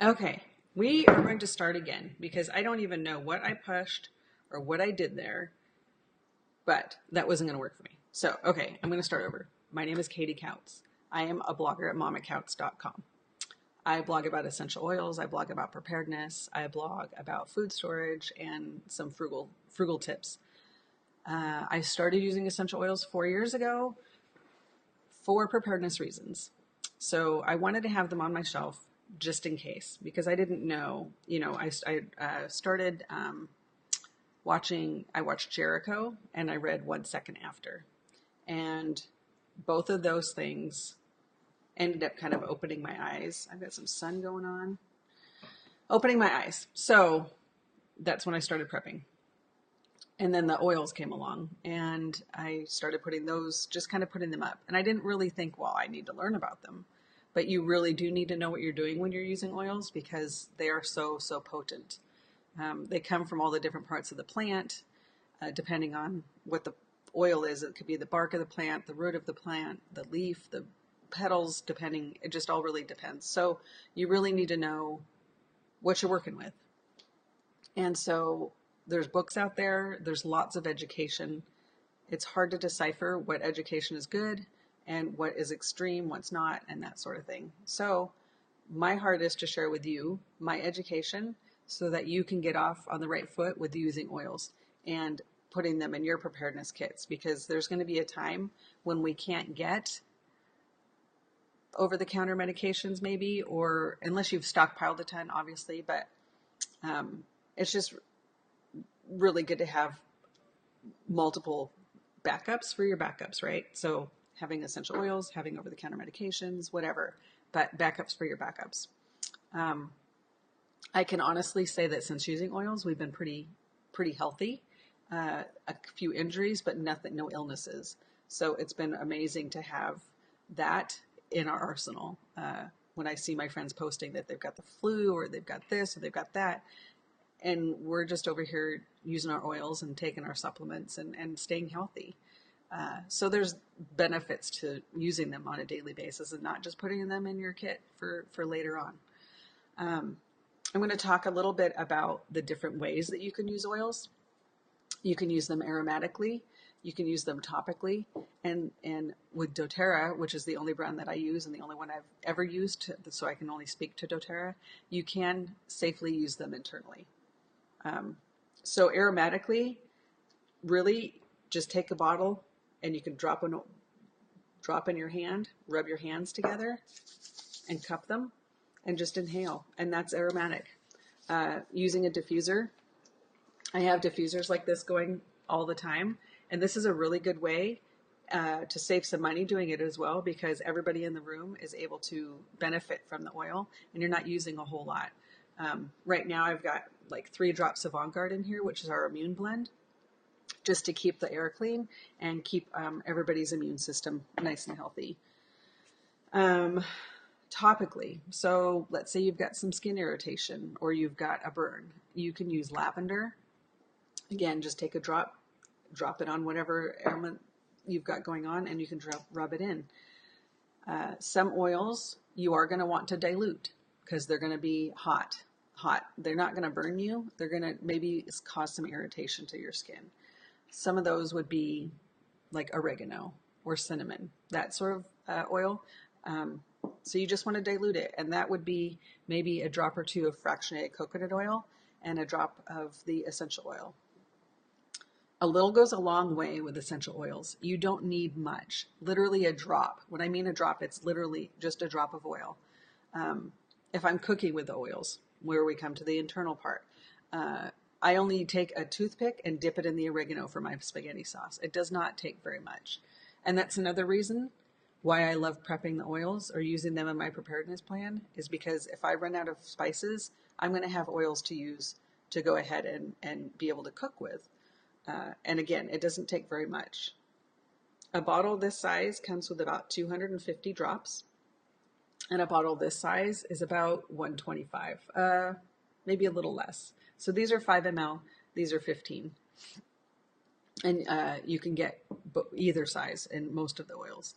Okay, we are going to start again because I don't even know what I pushed or what I did there, but that wasn't going to work for me. So, okay, I'm going to start over. My name is Katie Couts. I am a blogger at momacouts.com. I blog about essential oils, I blog about preparedness, I blog about food storage and some frugal tips. I started using essential oils 4 years ago for preparedness reasons. So I wanted to have them on my shelf just in case because I didn't know, I started I watched Jericho and I read 1 Second After. And both of those things ended up kind of opening my eyes. I've got some sun going on. Opening my eyes. So that's when I started prepping. And then the oils came along and I started putting those, just kind of putting them up. And I didn't really think, well, I need to learn about them. But you really do need to know what you're doing when you're using oils because they are so potent. They come from all the different parts of the plant, depending on what the oil is. It could be the bark of the plant, the root of the plant, the leaf, the petals, depending. It just all really depends. So you really need to know what you're working with. And so there's books out there. There's lots of education. It's hard to decipher what education is good and what is extreme, what's not, and that sort of thing. So my heart is to share with you my education so that you can get off on the right foot with using oils and putting them in your preparedness kits, because there's going to be a time when we can't get over-the-counter medications maybe, or unless you've stockpiled a ton, obviously, but it's just really good to have multiple backups for your backups, right? So having essential oils, having over-the-counter medications, whatever, but backups for your backups. I can honestly say that since using oils, we've been pretty healthy. A few injuries, but no illnesses. So it's been amazing to have that in our arsenal. When I see my friends posting that they've got the flu or they've got this or they've got that, and we're just over here using our oils and taking our supplements and staying healthy. So there's benefits to using them on a daily basis and not just putting them in your kit for later on. I'm going to talk a little bit about the different ways that you can use oils. You can use them aromatically. You can use them topically. And with doTERRA, which is the only brand that I use and the only one I've ever used, so I can only speak to doTERRA, you can safely use them internally. So aromatically, really just take a bottle and you can drop in your hand, rub your hands together and cup them and just inhale. And that's aromatic. Using a diffuser, I have diffusers like this going all the time. And this is a really good way to save some money doing it as well, because everybody in the room is able to benefit from the oil and you're not using a whole lot. Right now I've got like 3 drops of On Guard in here, which is our immune blend, just to keep the air clean and keep everybody's immune system nice and healthy. Topically, so let's say you've got some skin irritation or you've got a burn, you can use lavender. Again, just take a drop it on whatever ailment you've got going on, and you can rub it in. Some oils you are going to want to dilute because they're going to be hot. They're not going to burn you. They're going to maybe cause some irritation to your skin. Some of those would be like oregano or cinnamon, that sort of oil. So you just want to dilute it, and that would be maybe a drop or 2 of fractionated coconut oil and a drop of the essential oil. A little goes a long way with essential oils. You don't need much, literally a drop. When I mean a drop, it's literally just a drop of oil. If I'm cooking with the oils, where we come to the internal part, I only take a toothpick and dip it in the oregano for my spaghetti sauce. It does not take very much. And that's another reason why I love prepping the oils or using them in my preparedness plan, is because if I run out of spices, I'm going to have oils to use to go ahead and be able to cook with. And again, it doesn't take very much. A bottle this size comes with about 250 drops, and a bottle this size is about 125, maybe a little less. So these are 5 ml, these are 15. And you can get either size in most of the oils.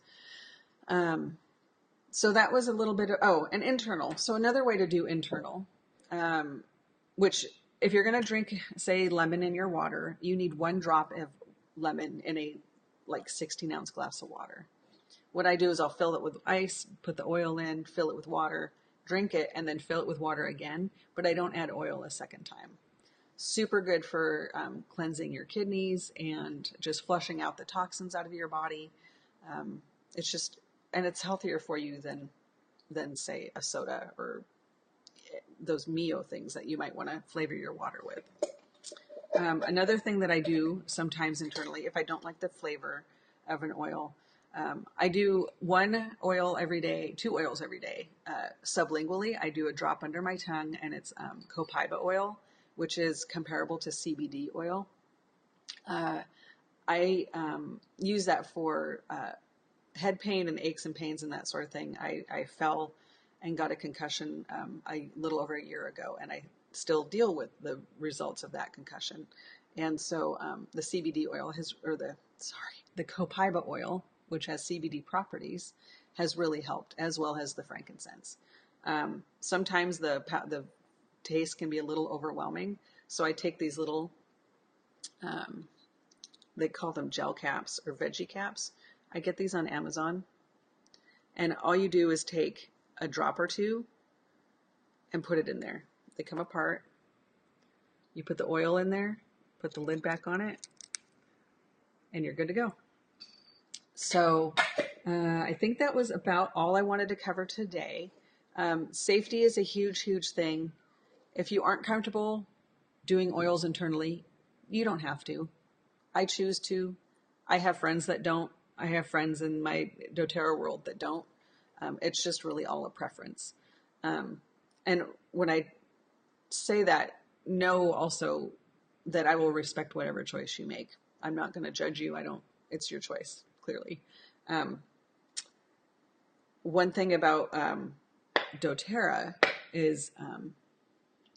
So that was a little bit of, oh, and internal. So another way to do internal, um, which if you're going to drink, say, lemon in your water, you need 1 drop of lemon in a like 16-ounce glass of water. What I do is I'll fill it with ice, put the oil in, fill it with water, drink it, and then fill it with water again. But I don't add oil a second time. Super good for cleansing your kidneys and just flushing out the toxins out of your body. It's just, and it's healthier for you than say a soda or those Mio things that you might want to flavor your water with. Another thing that I do sometimes internally, if I don't like the flavor of an oil, I do 1 oil every day, 2 oils every day. Sublingually, I do a drop under my tongue, and it's copaiba oil, which is comparable to CBD oil. I use that for head pain and aches and pains and that sort of thing. I fell and got a concussion a little over a year ago, and I still deal with the results of that concussion. And so the CBD oil has, or the copaiba oil, which has CBD properties, has really helped, as well as the frankincense. Sometimes the taste can be a little overwhelming, so I take these little, they call them gel caps or veggie caps. I get these on Amazon, and all you do is take a drop or 2 and put it in there. They come apart. You put the oil in there, put the lid back on it, and you're good to go. So I think that was about all I wanted to cover today. Safety is a huge, huge thing. If you aren't comfortable doing oils internally, you don't have to. I choose to. I have friends that don't. I have friends in my doTERRA world that don't. It's just really all a preference. And when I say that, know also that I will respect whatever choice you make. I'm not going to judge you. It's your choice, clearly. One thing about doTERRA is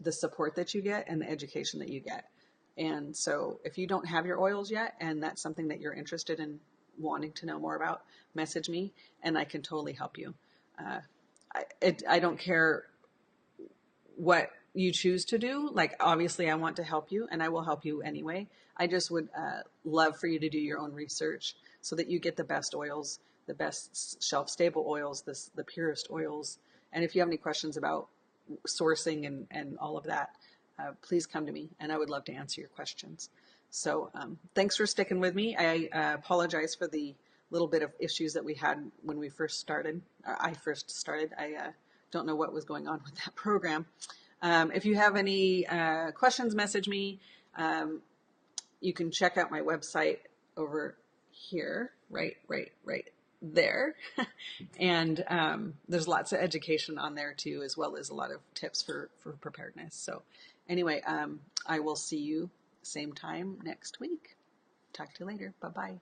the support that you get and the education that you get. And so if you don't have your oils yet, and that's something that you're interested in wanting to know more about, message me and I can totally help you. I don't care what you choose to do. Like, obviously I want to help you and I will help you anyway. I just would love for you to do your own research so that you get the best oils, the best shelf stable oils, the purest oils. And if you have any questions about sourcing and all of that, please come to me and I would love to answer your questions. So thanks for sticking with me. I apologize for the little bit of issues that we had when we first started. I first started. I don't know what was going on with that program. If you have any questions, message me. You can check out my website over here, right there. And there's lots of education on there too, as well as a lot of tips for preparedness. So anyway, I will see you same time next week. Talk to you later. Bye-bye.